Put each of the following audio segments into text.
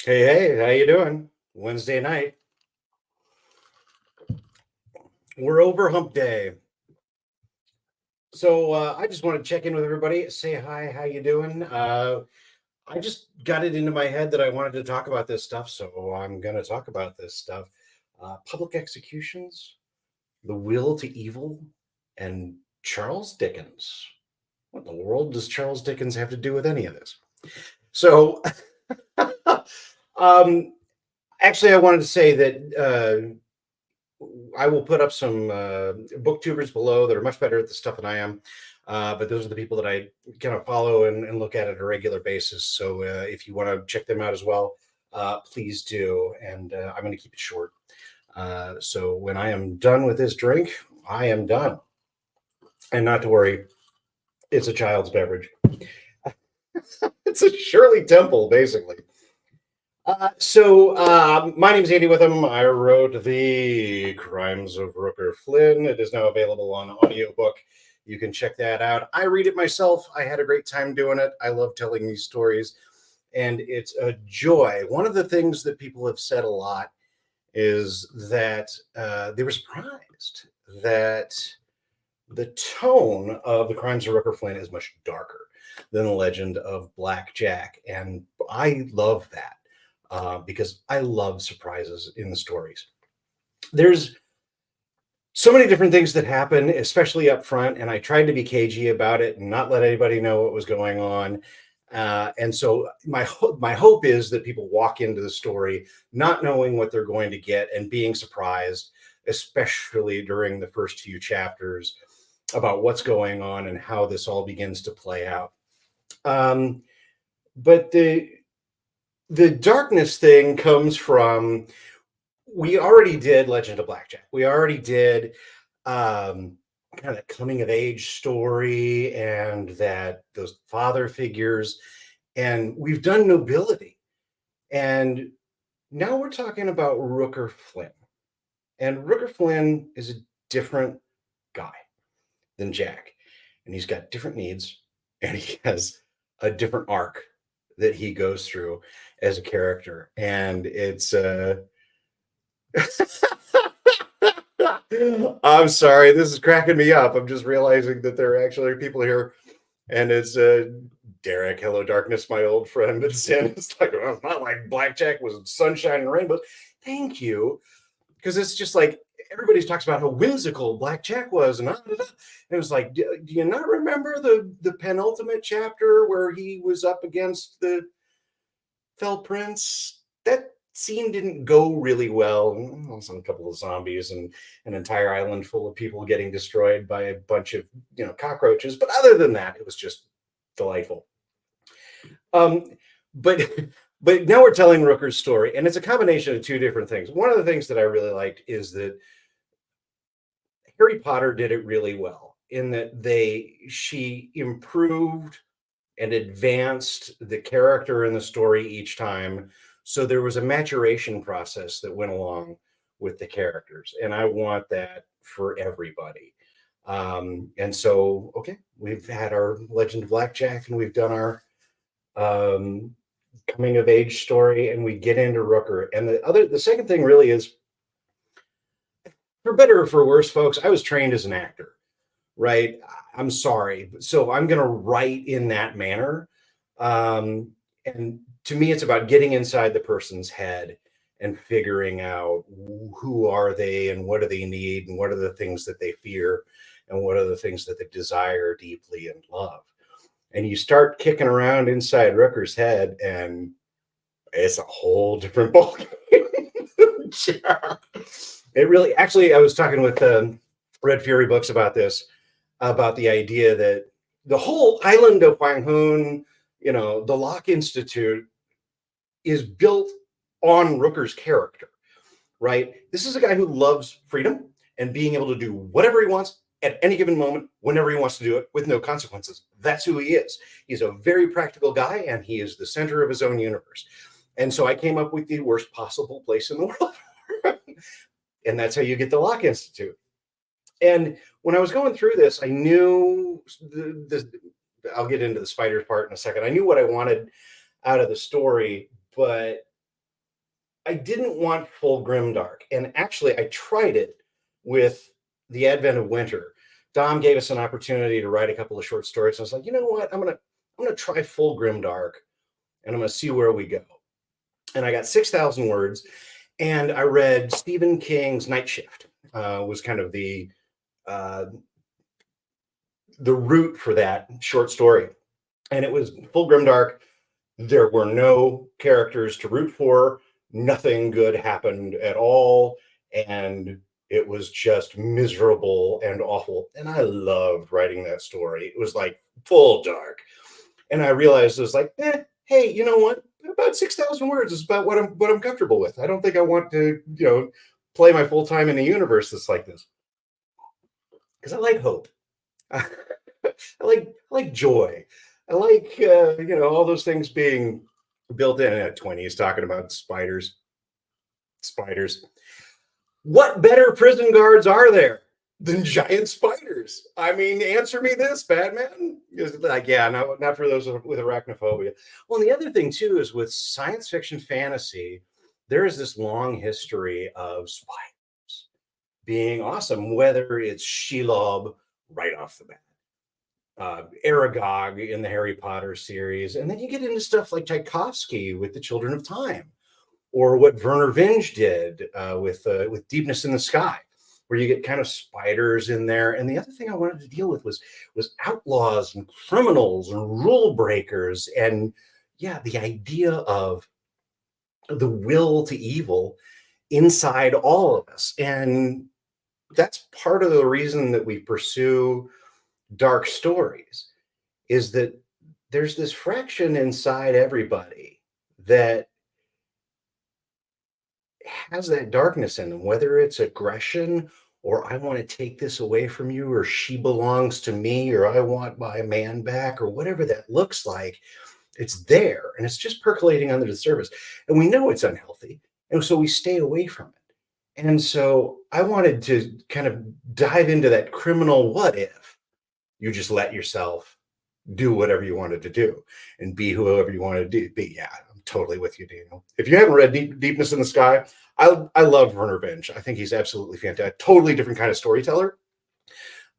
Hey, hey, how you doing? Wednesday night. We're over hump day. So I just want to check in with everybody, say hi, how you doing? I just got it into my head that I wanted to talk about this stuff, so I'm going to talk about this stuff. Public executions, the will to evil, and Charles Dickens. What in the world does Charles Dickens have to do with any of this? So, um, actually, I wanted to say that I will put up some booktubers below that are much better at this stuff than I am. But those are the people that I kind of follow and look at a regular basis. So if you want to check them out as well, please do. And I'm going to keep it short. So when I am done with this drink, I am done. And not to worry, it's a child's beverage. It's a Shirley Temple, basically. My name is Andy Witham. I wrote The Crimes of Rooker Flynn. It is now available on audiobook. You can check that out. I read it myself. I had a great time doing it. I love telling these stories, and it's a joy. One of the things that people have said a lot is that they were surprised that the tone of The Crimes of Rooker Flynn is much darker than The Legend of Black Jack, and I love that. Because I love surprises in the stories. There's so many different things that happen, especially up front, and I tried to be cagey about it and not let anybody know what was going on. And so my hope is that people walk into the story not knowing what they're going to get and being surprised, especially during the first few chapters about what's going on and how this all begins to play out. But the darkness thing comes from, we already did Legend of Blackjack. We already did kind of coming of age story and that those father figures, and we've done nobility. And now we're talking about Rooker Flynn. And Rooker Flynn is a different guy than Jack. And he's got different needs, and he has a different arc that he goes through as a character. And it's I'm sorry, this is cracking me up. I'm just realizing that there are actually people here, and it's Derek, hello darkness, my old friend. It's like, well, it's not like Blackjack was sunshine and rainbows. Thank you, because it's just like everybody talks about how whimsical Blackjack was, and it was like, do you not remember the penultimate chapter where he was up against the Fell Prince? That scene didn't go really well. A couple of zombies and an entire island full of people getting destroyed by a bunch of cockroaches, but other than that, it was just delightful. But but now we're telling Rooker's story, and it's a combination of two different things. One of the things that I really liked is that Harry Potter did it really well in that she improved and advanced the character and the story each time. So there was a maturation process that went along with the characters, and I want that for everybody. And so, okay, we've had our Legend of Blackjack, and we've done our coming of age story, and we get into Rooker. And the second thing really is, for better or for worse, folks, I was trained as an actor, right? I'm sorry. So I'm going to write in that manner. And to me, it's about getting inside the person's head and figuring out who are they and what do they need and what are the things that they fear and what are the things that they desire deeply and love. And you start kicking around inside Rooker's head, and it's a whole different ballgame. Yeah. It really, actually, I was talking with Red Fury Books about this, about the idea that the whole island of Huang Hun, the Locke Institute, is built on Rooker's character, right? This is a guy who loves freedom and being able to do whatever he wants at any given moment, whenever he wants to do it, with no consequences. That's who he is. He's a very practical guy, and he is the center of his own universe. And so I came up with the worst possible place in the world. And that's how you get the Locke Institute. And when I was going through this, I knew I'll get into the spiders part in a second. I knew what I wanted out of the story, but I didn't want full grimdark. And actually, I tried it with the advent of winter. Dom gave us an opportunity to write a couple of short stories. I was like, you know what? I'm gonna try full grimdark, and I'm gonna see where we go. And I got 6,000 words, and I read Stephen King's Night Shift. Was kind of uh, the root for that short story, and it was full grimdark. There were no characters to root for. Nothing good happened at all. And it was just miserable and awful. And I loved writing that story. It was like full dark. And I realized it was like, hey, you know what? About 6,000 words is about what I'm comfortable with. I don't think I want to, play my full time in a universe that's like this. Because I like hope. I like joy. I like all those things being built in. At 20, he's talking about spiders. Spiders. What better prison guards are there than giant spiders? I mean, answer me this, Batman. Is like, yeah, not for those with arachnophobia. Well, and the other thing too is with science fiction fantasy, there is this long history of spiders being awesome, whether it's Shelob right off the bat, Aragog in the Harry Potter series, and then you get into stuff like Tchaikovsky with the Children of Time, or what Werner Vinge did with Deepness in the Sky, where you get kind of spiders in there. And the other thing I wanted to deal with was outlaws and criminals and rule breakers, and yeah, the idea of the will to evil inside all of us. And that's part of the reason that we pursue dark stories, is that there's this fraction inside everybody that has that darkness in them, whether it's aggression, or I want to take this away from you, or she belongs to me, or I want my man back, or whatever that looks like. It's there, and it's just percolating under the surface, and we know it's unhealthy, and so we stay away from it. And so I wanted to kind of dive into that criminal what if you just let yourself do whatever you wanted to do and be whoever you wanted to be. Yeah, I'm totally with you, Daniel. If you haven't read Deepness in the Sky, I love Werner Vinge. I think he's absolutely fantastic. Totally different kind of storyteller,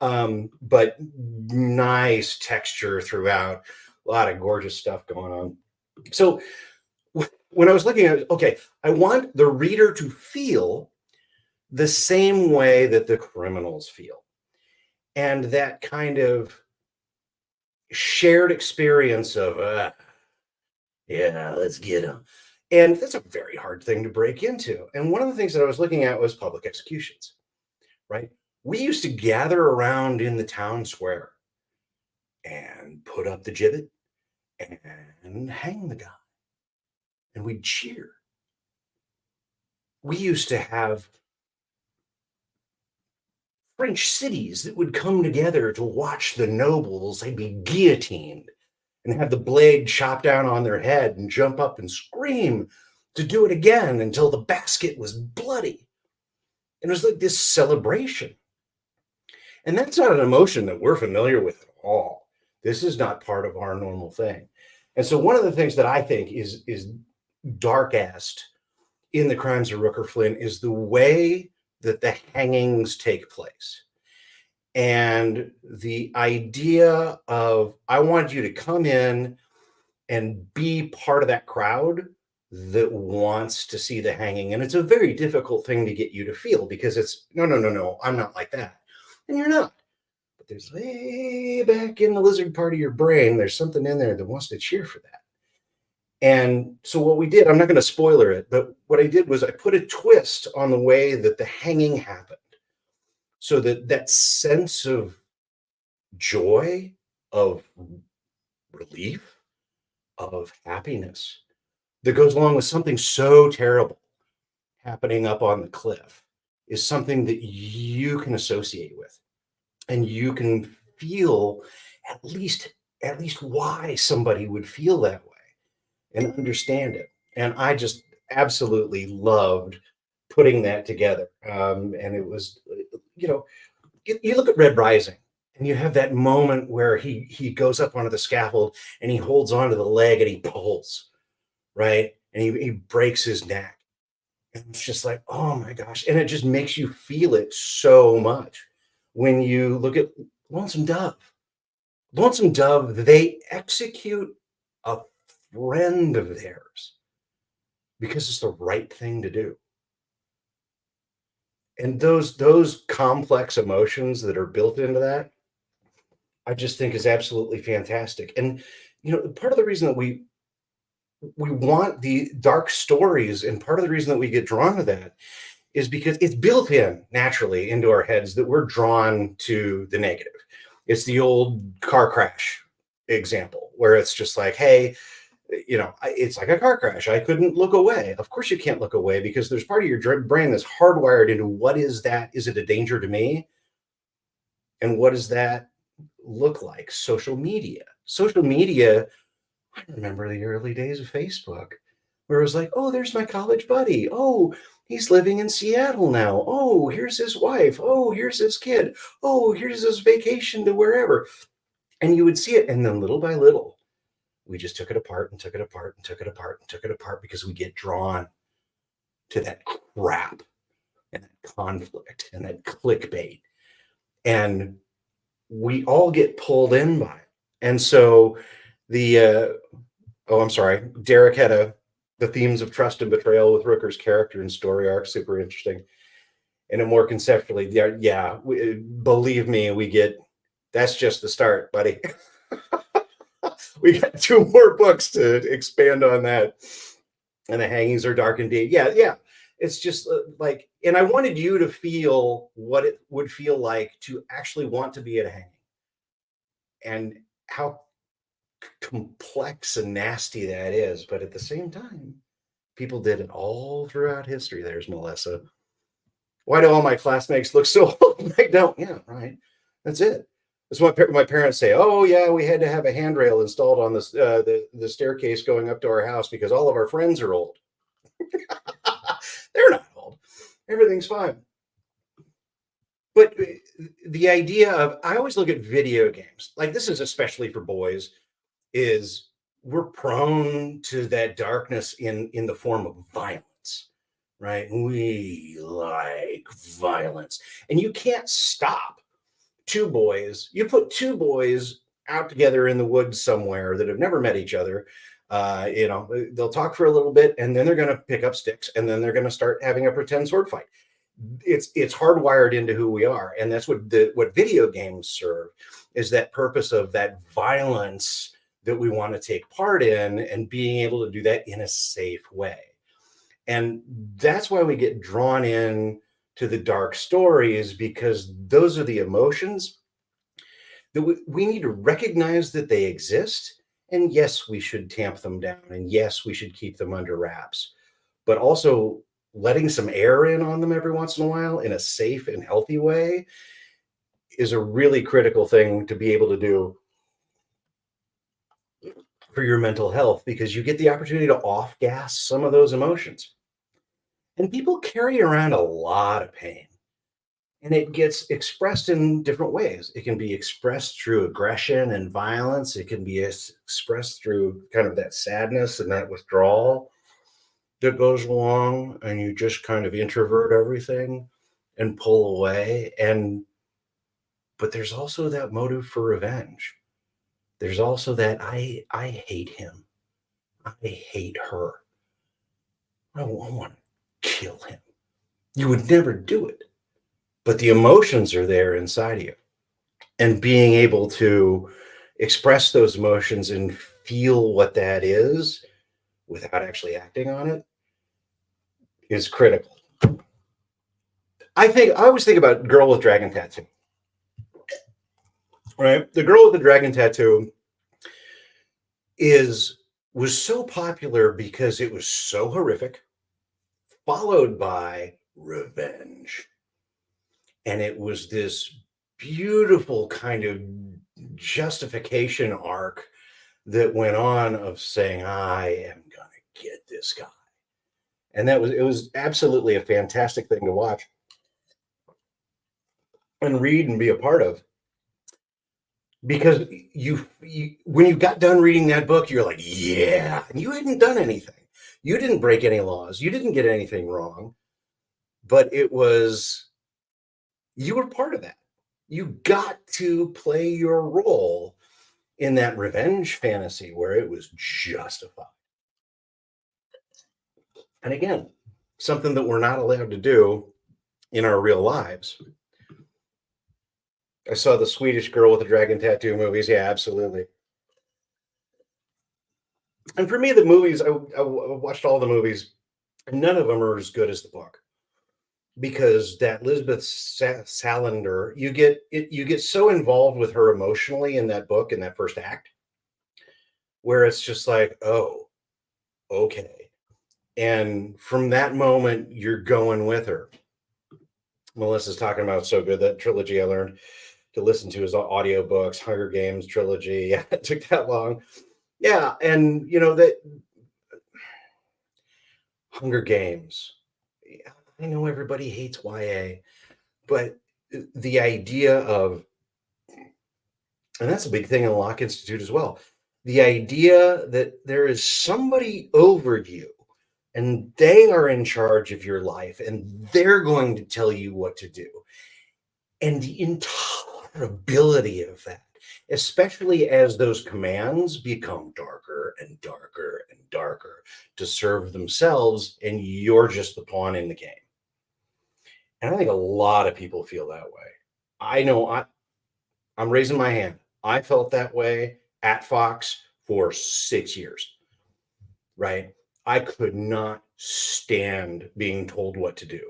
but nice texture throughout. A lot of gorgeous stuff going on. So when I was looking at it, okay, I want the reader to feel the same way that the criminals feel. And that kind of shared experience of, yeah, let's get them. And that's a very hard thing to break into. And one of the things that I was looking at was public executions, right? We used to gather around in the town square and put up the gibbet and hang the guy. And we'd cheer. We used to have French cities that would come together to watch the nobles. They'd be guillotined and have the blade chopped down on their head and jump up and scream to do it again until the basket was bloody. And it was like this celebration. And that's not an emotion that we're familiar with at all. This is not part of our normal thing. And so one of the things that I think is darkest in the Crimes of Rooker Flynn is the way that the hangings take place. And the idea of, I want you to come in and be part of that crowd that wants to see the hanging. And it's a very difficult thing to get you to feel, because it's, no, I'm not like that. And you're not. But there's way back in the lizard part of your brain, there's something in there that wants to cheer for that. And so what we did, I'm not going to spoiler it, but what I did was I put a twist on the way that the hanging happened, so that that sense of joy, of relief, of happiness that goes along with something so terrible happening up on the cliff is something that you can associate with, and you can feel at least why somebody would feel that way and understand it. And I just absolutely loved putting that together. And it was, you look at Red Rising, and you have that moment where he goes up onto the scaffold and he holds onto the leg and he pulls, right? And he breaks his neck. And it's just like, oh my gosh. And it just makes you feel it so much when you look at Lonesome Dove. Lonesome Dove, they execute a friend of theirs because it's the right thing to do. And those complex emotions that are built into that, I just think is absolutely fantastic. And part of the reason that we want the dark stories, and part of the reason that we get drawn to that is because it's built in naturally into our heads that we're drawn to the negative. It's the old car crash example where it's just like, hey, it's like a car crash. I couldn't look away. Of course you can't look away because there's part of your brain that's hardwired into what is that? Is it a danger to me? And what does that look like? Social media. Social media, I remember the early days of Facebook where it was like, oh, there's my college buddy. Oh, he's living in Seattle now. Oh, here's his wife. Oh, here's his kid. Oh, here's his vacation to wherever. And you would see it. And then little by little, we just took it apart and took it apart and took it apart and took it apart because we get drawn to that crap and that conflict and that clickbait. And we all get pulled in by it. And so I'm sorry, Derek had the themes of trust and betrayal with Rooker's character and story arc, super interesting. And then more conceptually, believe me, that's just the start, buddy. We got 2 more books to expand on that. And the hangings are dark indeed. Yeah. It's just like, and I wanted you to feel what it would feel like to actually want to be at a hanging and how complex and nasty that is. But at the same time, people did it all throughout history. There's Melissa. Why do all my classmates look so old? I don't. Yeah, right. That's it. That's what my parents say. Oh, yeah, we had to have a handrail installed on the staircase going up to our house because all of our friends are old. They're not old. Everything's fine. But the idea of, I always look at video games, like this is especially for boys, is we're prone to that darkness in the form of violence, right? We like violence. And you can't stop 2 boys. You put 2 boys out together in the woods somewhere that have never met each other. They'll talk for a little bit and then they're going to pick up sticks and then they're going to start having a pretend sword fight. It's hardwired into who we are. And that's what video games serve, is that purpose of that violence that we want to take part in and being able to do that in a safe way. And that's why we get drawn in to the dark stories, because those are the emotions that we need to recognize that they exist. And yes, we should tamp them down. And yes, we should keep them under wraps, but also letting some air in on them every once in a while in a safe and healthy way is a really critical thing to be able to do for your mental health, because you get the opportunity to off gas some of those emotions. And people carry around a lot of pain, and it gets expressed in different ways. It can be expressed through aggression and violence. It can be expressed through kind of that sadness and that withdrawal that goes along, and you just kind of introvert everything and pull away. But there's also that motive for revenge. There's also that I hate him. I hate her. I want to kill him. You would never do it, but the emotions are there inside of you. And being able to express those emotions and feel what that is without actually acting on it is critical. I always think about Girl with Dragon Tattoo. Right? The Girl with the Dragon Tattoo was so popular because it was so horrific, followed by revenge. And it was this beautiful kind of justification arc that went on of saying, I am going to get this guy. And it was absolutely a fantastic thing to watch and read and be a part of. Because you when you got done reading that book, you're like, yeah, and you hadn't done anything. You didn't break any laws. You didn't get anything wrong, but you were part of that. You got to play your role in that revenge fantasy where it was justified. And again, something that we're not allowed to do in our real lives. I saw the Swedish Girl with the Dragon Tattoo movies. Yeah, absolutely. And for me, the movies, I watched all the movies. None of them are as good as the book because that Lisbeth Salander, you get so involved with her emotionally in that book in that first act, where it's just like, oh, okay. And from that moment, you're going with her. Melissa's talking about so good, that trilogy I learned to listen to is audiobooks, Hunger Games trilogy. Yeah, it took that long. Yeah, and that Hunger Games. Yeah, I know everybody hates YA, but the idea of, and that's a big thing in the Locke Institute as well, the idea that there is somebody over you and they are in charge of your life and they're going to tell you what to do. And the intolerability of that, especially as those commands become darker and darker and darker to serve themselves, and you're just the pawn in the game. And I think a lot of people feel that way. I know I'm raising my hand. I felt that way at Fox for 6 years, right? I could not stand being told what to do.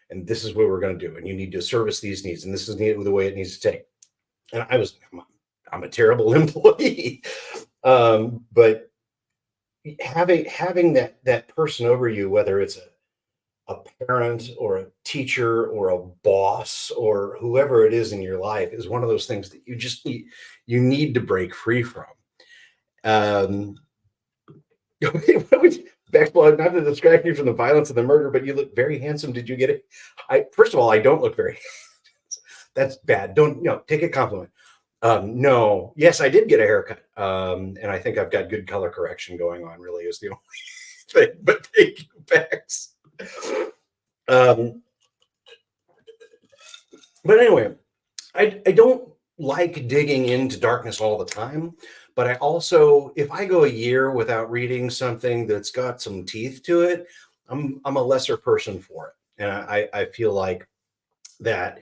And this is what we're going to do. And you need to service these needs. And this is the way it needs to take. And I'm a terrible employee. But having that person over you, whether it's a parent or a teacher or a boss or whoever it is in your life, is one of those things that you need to break free from. Backbone, not to distract you from the violence of the murder, but you look very handsome. Did you get it? First of all, I don't look very that's bad. Don't take a compliment. No, yes, I did get a haircut. And I think I've got good color correction going on, really is the only thing. But thank you, Bex. But anyway, I don't like digging into darkness all the time. But I also, if I go a year without reading something that's got some teeth to it, I'm a lesser person for it. And I feel like that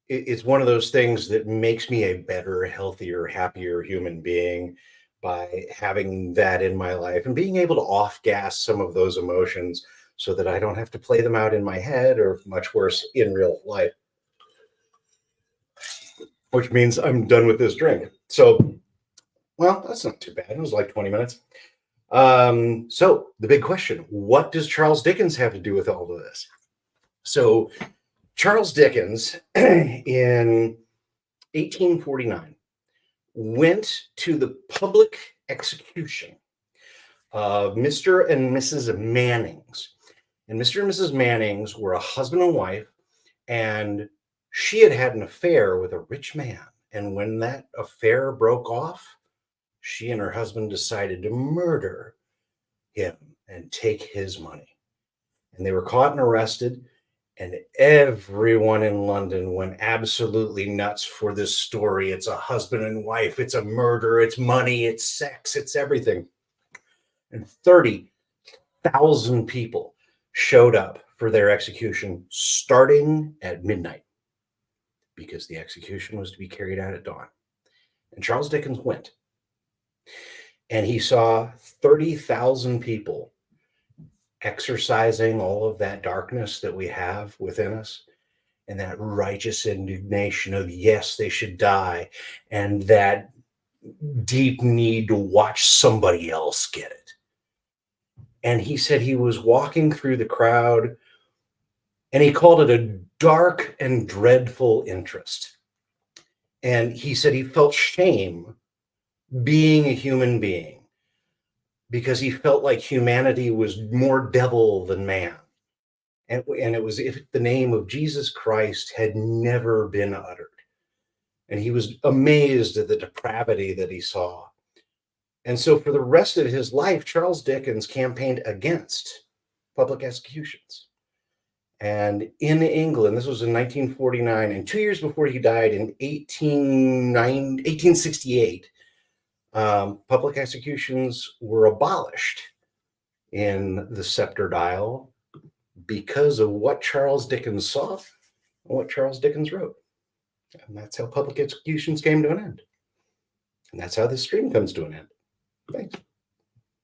it's one of those things that makes me a better, healthier, happier human being by having that in my life and being able to off gas some of those emotions so that I don't have to play them out in my head, or much worse, in real life. Which means I'm done with this drink. So, well, that's not too bad. It was like 20 minutes. So the big question, what does Charles Dickens have to do with all of this? So Charles Dickens in 1849 went to the public execution of Mr. and Mrs. Mannings. And Mr. and Mrs. Mannings were a husband and wife, and she had had an affair with a rich man. And when that affair broke off, she and her husband decided to murder him and take his money. And they were caught and arrested. And everyone in London went absolutely nuts for this story. It's a husband and wife. It's a murder. It's money. It's sex. It's everything. And 30,000 people showed up for their execution starting at midnight, because the execution was to be carried out at dawn. And Charles Dickens went. And he saw 30,000 people exercising all of that darkness that we have within us, and that righteous indignation of, yes, they should die, and that deep need to watch somebody else get it. And he said he was walking through the crowd, and he called it a dark and dreadful interest. And he said he felt shame being a human being, because he felt like humanity was more devil than man. And it was if the name of Jesus Christ had never been uttered. And he was amazed at the depravity that he saw. And so for the rest of his life, Charles Dickens campaigned against public executions. And in England, this was in 1949, and 2 years before he died in 1868, public executions were abolished in the Scepter Dial because of what Charles Dickens saw and what Charles Dickens wrote. And that's how public executions came to an end. And that's how this stream comes to an end. Thanks.